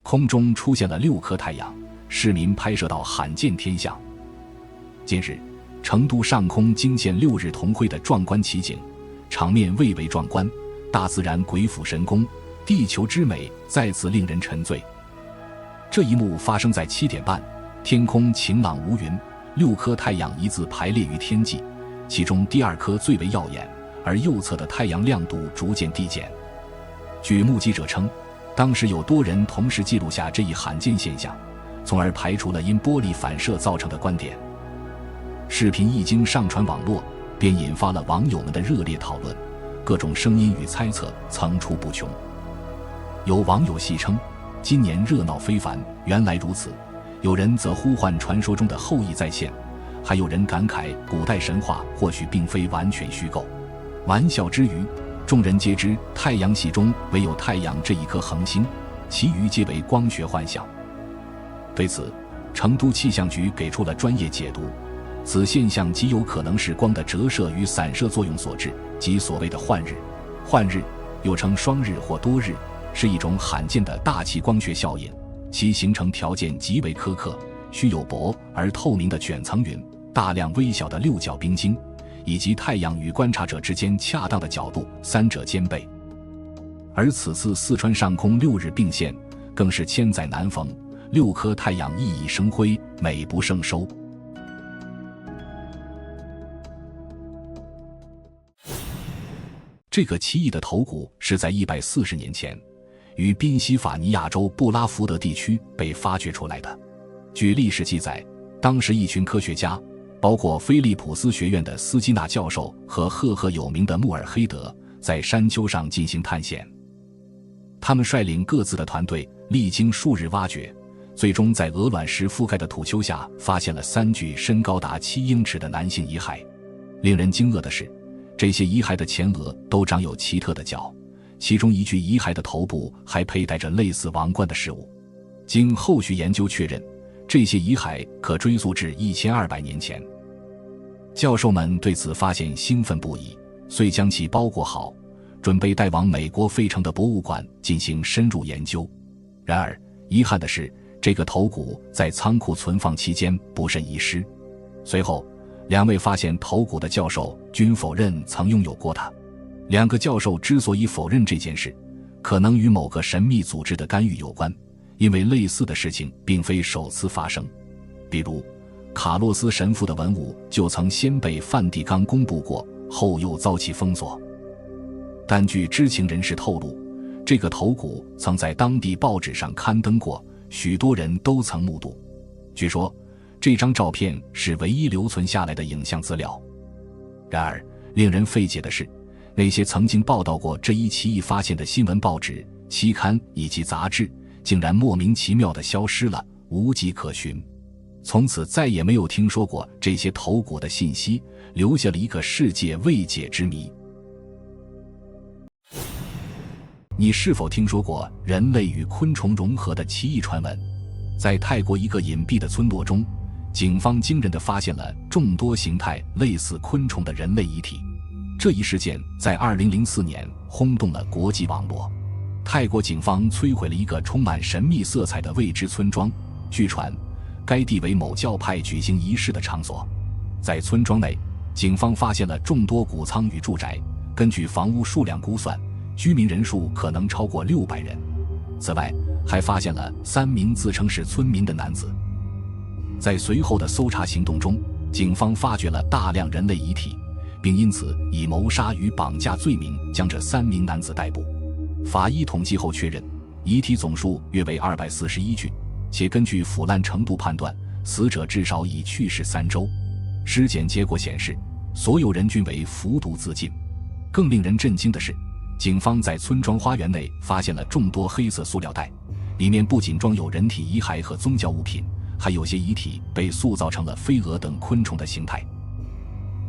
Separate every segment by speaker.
Speaker 1: 空中出现了6颗太阳，市民拍摄到罕见天象。近日，成都上空惊现6日同辉的壮观奇景，场面蔚为壮观，大自然鬼斧神工，地球之美再次令人沉醉。这一幕发生在7点半，天空晴朗无云，6颗太阳一字排列于天际，其中第2颗最为耀眼，而右侧的太阳亮度逐渐递减。据目击者称，当时有多人同时记录下这一罕见现象，从而排除了因玻璃反射造成的观点。视频一经上传网络，便引发了网友们的热烈讨论，各种声音与猜测层出不穷。有网友戏称，今年热闹非凡，原来如此。有人则呼唤传说中的后羿再现，还有人感慨古代神话或许并非完全虚构。玩笑之余，众人皆知太阳系中唯有太阳这一颗恒星，其余皆为光学幻象。对此，成都气象局给出了专业解读，此现象极有可能是光的折射与散射作用所致，即所谓的幻日。幻日又称双日或多日，是一种罕见的大气光学效应，其形成条件极为苛刻，需有薄而透明的卷层云、大量微小的六角冰晶，以及太阳与观察者之间恰当的角度，三者兼备。而此次四川上空6日并现，更是千载难逢，6颗太阳熠熠生辉，美不胜收。这个奇异的头骨是在140年前于宾夕法尼亚州布拉福德地区被发掘出来的。据历史记载，当时一群科学家，包括菲利普斯学院的斯基纳教授和赫赫有名的穆尔黑德，在山丘上进行探险。他们率领各自的团队，历经数日挖掘，最终在鹅卵石覆盖的土丘下发现了3具身高达7英尺的男性遗骸。令人惊愕的是，这些遗骸的前额都长有奇特的角，其中一具遗骸的头部还佩戴着类似王冠的饰物。经后续研究确认，这些遗骸可追溯至1200年前。教授们对此发现兴奋不已，遂将其包裹好，准备带往美国费城的博物馆进行深入研究。然而遗憾的是，这个头骨在仓库存放期间不慎遗失。随后2位发现头骨的教授均否认曾拥有过它。2个教授之所以否认这件事，可能与某个神秘组织的干预有关，因为类似的事情并非首次发生。比如卡洛斯神父的文物就曾先被梵蒂冈公布过，后又遭其封锁。但据知情人士透露，这个头骨曾在当地报纸上刊登过，许多人都曾目睹。据说这张照片是唯一留存下来的影像资料。然而令人费解的是，那些曾经报道过这一奇异发现的新闻报纸、期刊以及杂志，竟然莫名其妙地消失了，无迹可寻。从此再也没有听说过这些头骨的信息，留下了一个世界未解之谜。你是否听说过人类与昆虫融合的奇异传闻？在泰国一个隐蔽的村落中，警方惊人地发现了众多形态类似昆虫的人类遗体。这一事件在2004年轰动了国际网络。泰国警方摧毁了一个充满神秘色彩的未知村庄，据传该地为某教派举行仪式的场所。在村庄内，警方发现了众多谷仓与住宅，根据房屋数量估算，居民人数可能超过600人。此外，还发现了3名自称是村民的男子。在随后的搜查行动中，警方发掘了大量人类遗体，并因此以谋杀与绑架罪名将这3名男子逮捕。法医统计后确认，遗体总数约为241具，且根据腐烂程度判断，死者至少已去世3周。尸检结果显示，所有人均为服毒自尽。更令人震惊的是，警方在村庄花园内发现了众多黑色塑料袋，里面不仅装有人体遗骸和宗教物品，还有些遗体被塑造成了飞蛾等昆虫的形态。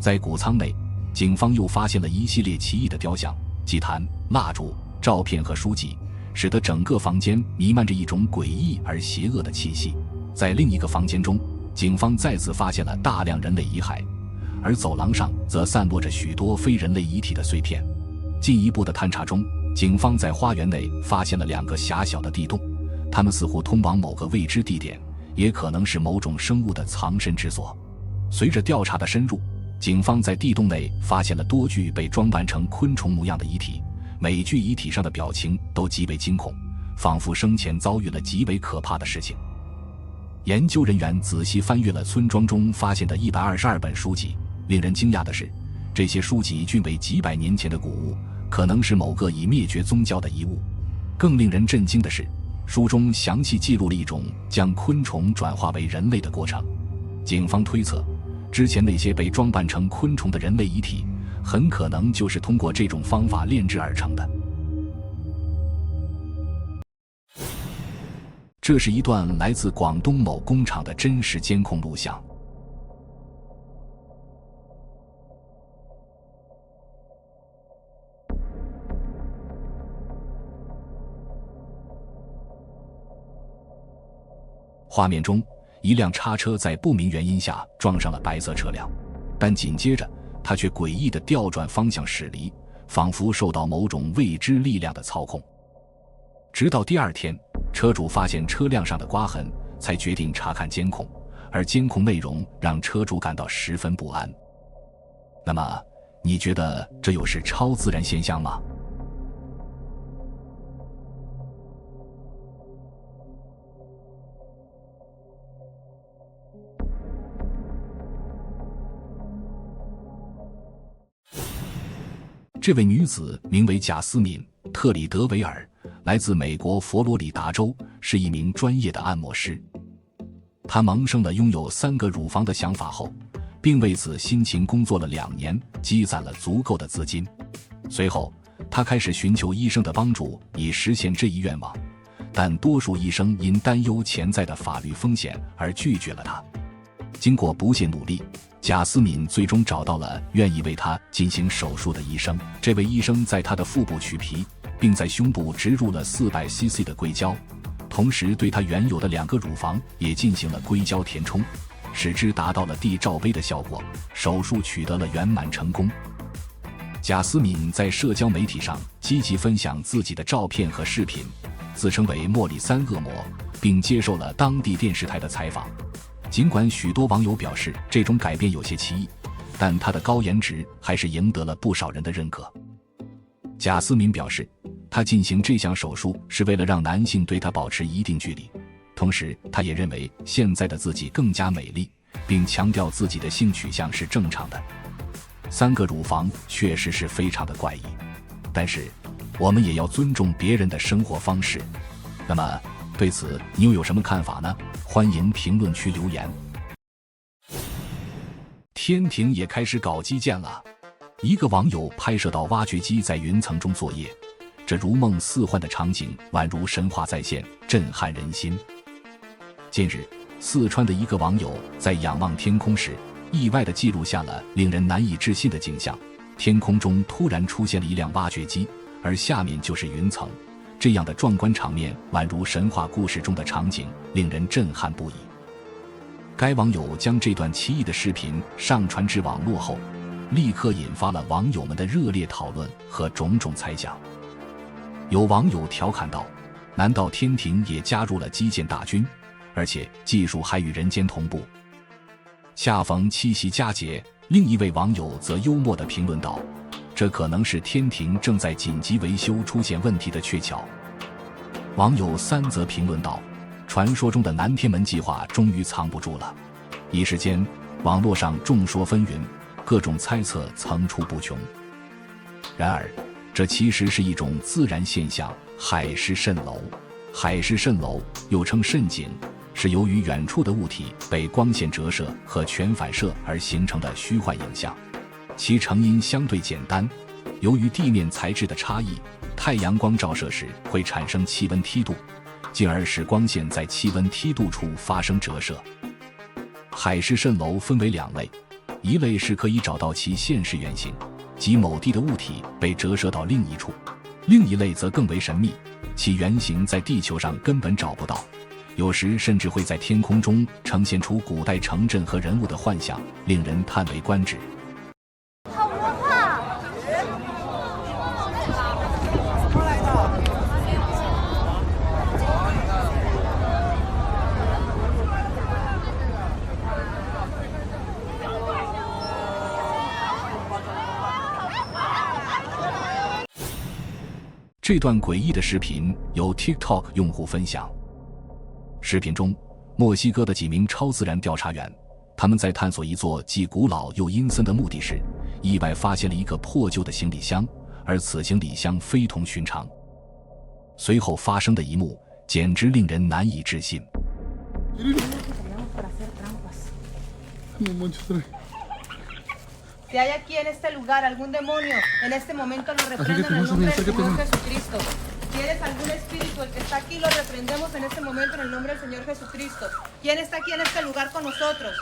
Speaker 1: 在谷仓内，警方又发现了一系列奇异的雕像、祭坛、蜡烛、照片和书籍，使得整个房间弥漫着一种诡异而邪恶的气息。在另一个房间中，警方再次发现了大量人类遗骸，而走廊上则散落着许多非人类遗体的碎片。进一步的探查中，警方在花园内发现了2个狭小的地洞，它们似乎通往某个未知地点，也可能是某种生物的藏身之所。随着调查的深入，警方在地洞内发现了多具被装扮成昆虫模样的遗体，每具遗体上的表情都极为惊恐，仿佛生前遭遇了极为可怕的事情。研究人员仔细翻阅了村庄中发现的122本书籍，令人惊讶的是，这些书籍均为几百年前的古物，可能是某个已灭绝宗教的遗物。更令人震惊的是，书中详细记录了一种将昆虫转化为人类的过程。警方推测，之前那些被装扮成昆虫的人类遗体，很可能就是通过这种方法炼制而成的。这是一段来自广东某工厂的真实监控录像。画面中，一辆叉车在不明原因下撞上了白色车辆，但紧接着它却诡异地调转方向驶离，仿佛受到某种未知力量的操控。直到第二天，车主发现车辆上的刮痕，才决定查看监控，而监控内容让车主感到十分不安。那么，你觉得这又是超自然现象吗？这位女子名为贾斯敏·特里德维尔，来自美国佛罗里达州，是一名专业的按摩师。她萌生了拥有3个乳房的想法后，并为此辛勤工作了2年，积攒了足够的资金。随后，她开始寻求医生的帮助，以实现这一愿望，但多数医生因担忧潜在的法律风险而拒绝了她。经过不懈努力，贾斯敏最终找到了愿意为她进行手术的医生。这位医生在她的腹部取皮，并在胸部植入了400cc 的硅胶，同时对她原有的2个乳房也进行了硅胶填充，使之达到了D罩杯的效果。手术取得了圆满成功。贾斯敏在社交媒体上积极分享自己的照片和视频，自称为莫里森恶魔，并接受了当地电视台的采访。尽管许多网友表示这种改变有些奇异，但他的高颜值还是赢得了不少人的认可。贾斯敏表示，他进行这项手术是为了让男性对他保持一定距离，同时他也认为现在的自己更加美丽，并强调自己的性取向是正常的。3个乳房确实是非常的怪异，但是我们也要尊重别人的生活方式。那么对此你又有什么看法呢？欢迎评论区留言。天庭也开始搞基建了。一个网友拍摄到挖掘机在云层中作业，这如梦似幻的场景宛如神话再现，震撼人心。近日，四川的一个网友在仰望天空时，意外地记录下了令人难以置信的景象：天空中突然出现了一辆挖掘机，而下面就是云层。这样的壮观场面宛如神话故事中的场景，令人震撼不已。该网友将这段奇异的视频上传至网络后，立刻引发了网友们的热烈讨论和种种猜想。有网友调侃道，难道天庭也加入了基建大军，而且技术还与人间同步？恰逢七夕佳节，另一位网友则幽默地评论道，这可能是天庭正在紧急维修出现问题的鹊桥。网友3则评论道，传说中的南天门计划终于藏不住了。一时间，网络上众说纷纭，各种猜测层出不穷。然而，这其实是一种自然现象——海市蜃楼。海市蜃楼又称蜃景，是由于远处的物体被光线折射和全反射而形成的虚幻影像。其成因相对简单，由于地面材质的差异，太阳光照射时会产生气温梯度，进而使光线在气温梯度处发生折射。海市蜃楼分为2类，一类是可以找到其现实原型，即某地的物体被折射到另一处；另一类则更为神秘，其原型在地球上根本找不到，有时甚至会在天空中呈现出古代城镇和人物的幻想，令人叹为观止。这段诡异的视频由 TikTok 用户分享。视频中，墨西哥的几名超自然调查员，他们在探索一座既古老又阴森的墓地时，意外发现了一个破旧的行李箱，而此行李箱非同寻常。随后发生的一幕简直令人难以置信。
Speaker 2: Si hay aquí en este lugar algún demonio, en este momento lo reprendo en el nombre del Señor Jesucristo. Si eres algún espíritu, el que está aquí lo reprendemos en este momento en el nombre del Señor Jesucristo. ¿Quién está aquí en este lugar con nosotros?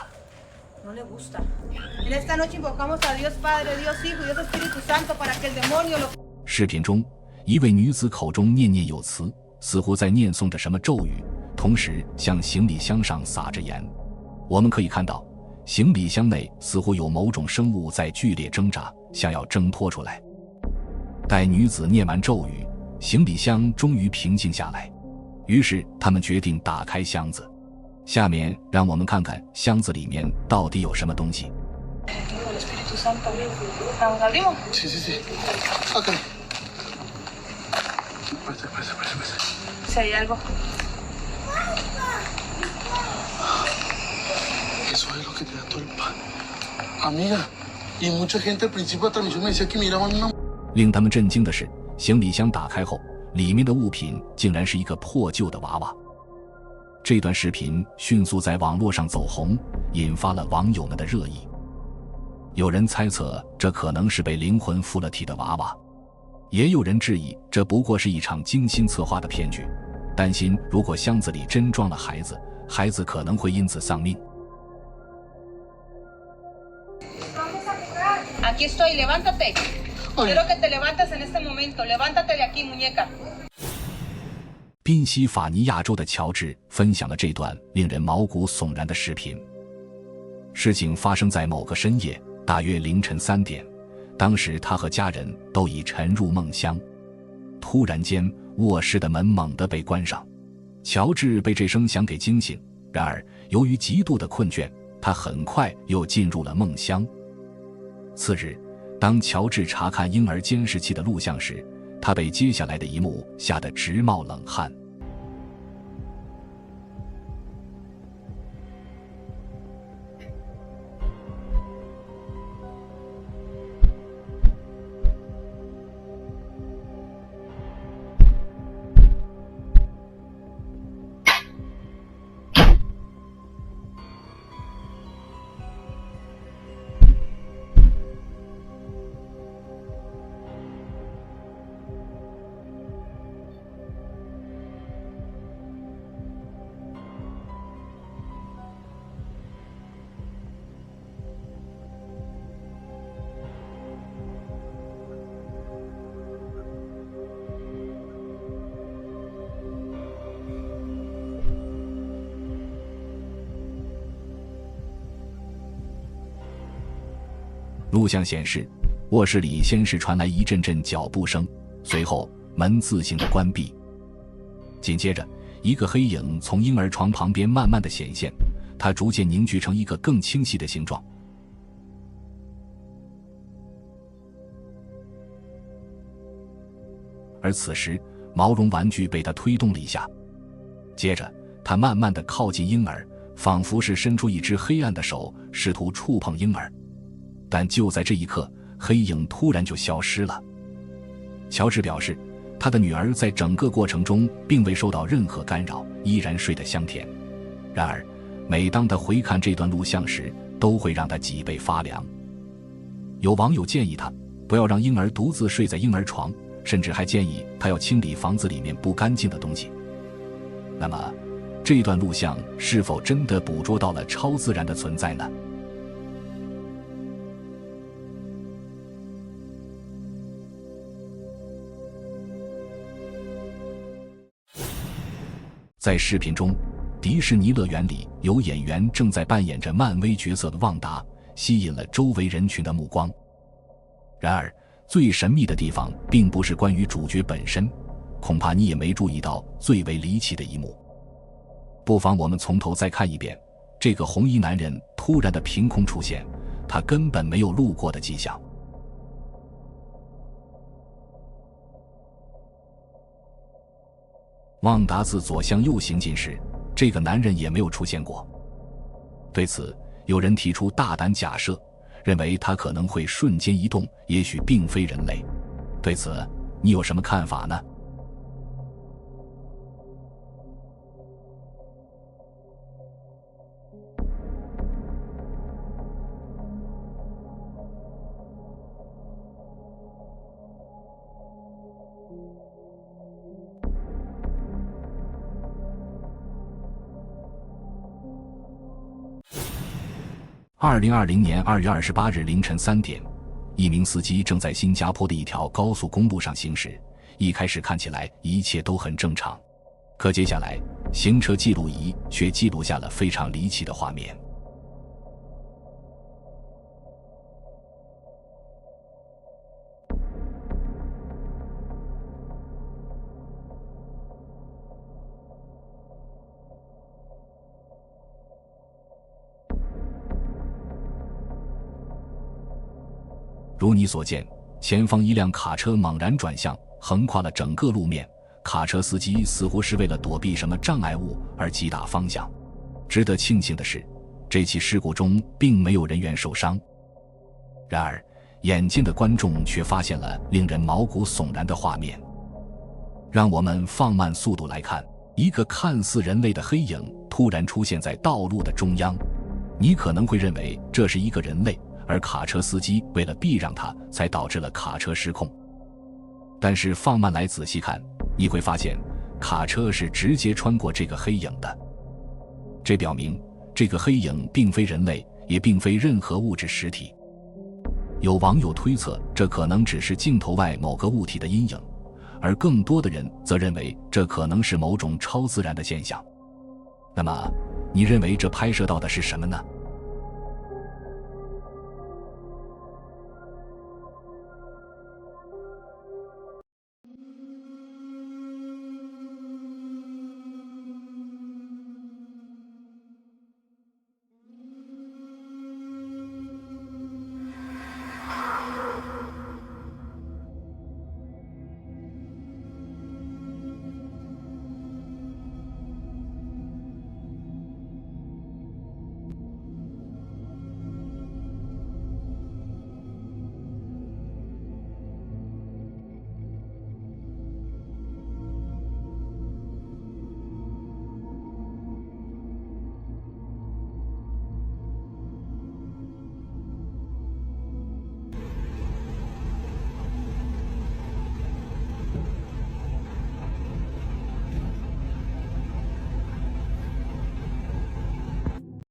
Speaker 2: No le gusta. En esta noche invocamos a Dios Padre, Dios Hijo y Dios Espíritu Santo para que el demonio lo... 视频中，一位女子口中念念有词，似乎在念诵着什么咒语，同时向行李箱上撒着盐。我们可以看到，行李箱内似乎有某种生物在剧烈挣扎，想要挣脱出来。待女子念完咒语，行李箱终于平静下来，于是他们决定打开箱子。下面让我们看看箱子里面到底有什么东西。
Speaker 3: Eso es lo que te da todo el pan. Amiga, y mucha gente al principio de la transmisión me decía que miraban una...
Speaker 1: 令他们震惊的是，行李箱打开后，里面的物品竟然是一个破旧的娃娃。这段视频迅速在网络上走红，引发了网友们的热议。有人猜测这可能是被灵魂附了体的娃娃，也有人质疑这不过是一场精心策划的骗局，担心如果箱子里真装了孩子，孩子可能会因此丧命。
Speaker 2: Aquí estoy, levántate. Quiero que te levantes en este momento. Levántate de aquí, muñeca.
Speaker 1: 宾夕法尼亚州的乔治分享了这段令人毛骨悚然的视频。事情发生在某个深夜，大约凌晨3点，当时他和家人都已沉入梦乡。突然间，卧室的门猛地被关上，乔治被这声响给惊醒。然而，由于极度的困倦，他很快又进入了梦乡。次日，当乔治查看婴儿监视器的录像时，他被接下来的一幕吓得直冒冷汗。录像显示，卧室里先是传来一阵阵脚步声，随后门自行的关闭。紧接着，一个黑影从婴儿床旁边慢慢的显现，它逐渐凝聚成一个更清晰的形状。而此时，毛绒玩具被他推动了一下，接着他慢慢地靠近婴儿，仿佛是伸出一只黑暗的手，试图触碰婴儿。但就在这一刻，黑影突然就消失了。乔治表示，他的女儿在整个过程中并未受到任何干扰，依然睡得香甜。然而，每当他回看这段录像时，都会让他脊背发凉。有网友建议他不要让婴儿独自睡在婴儿床，甚至还建议他要清理房子里面不干净的东西。那么，这段录像是否真的捕捉到了超自然的存在呢？在视频中，迪士尼乐园里有演员正在扮演着漫威角色的旺达，吸引了周围人群的目光。然而，最神秘的地方并不是关于主角本身，恐怕你也没注意到最为离奇的一幕。不妨我们从头再看一遍，这个红衣男人突然的凭空出现，他根本没有路过的迹象。旺达自左向右行进时，这个男人也没有出现过。对此，有人提出大胆假设，认为他可能会瞬间移动，也许并非人类。对此，你有什么看法呢？2020年2月28日凌晨3点，一名司机正在新加坡的一条高速公路上行驶，一开始看起来一切都很正常，可接下来行车记录仪却记录下了非常离奇的画面。如你所见，前方一辆卡车猛然转向，横跨了整个路面，卡车司机似乎是为了躲避什么障碍物而急打方向。值得庆幸的是，这起事故中并没有人员受伤。然而，眼尖的观众却发现了令人毛骨悚然的画面。让我们放慢速度来看，一个看似人类的黑影突然出现在道路的中央。你可能会认为这是一个人类，而卡车司机为了避让他，才导致了卡车失控。但是放慢来仔细看，你会发现卡车是直接穿过这个黑影的。这表明这个黑影并非人类，也并非任何物质实体。有网友推测，这可能只是镜头外某个物体的阴影，而更多的人则认为这可能是某种超自然的现象。那么，你认为这拍摄到的是什么呢？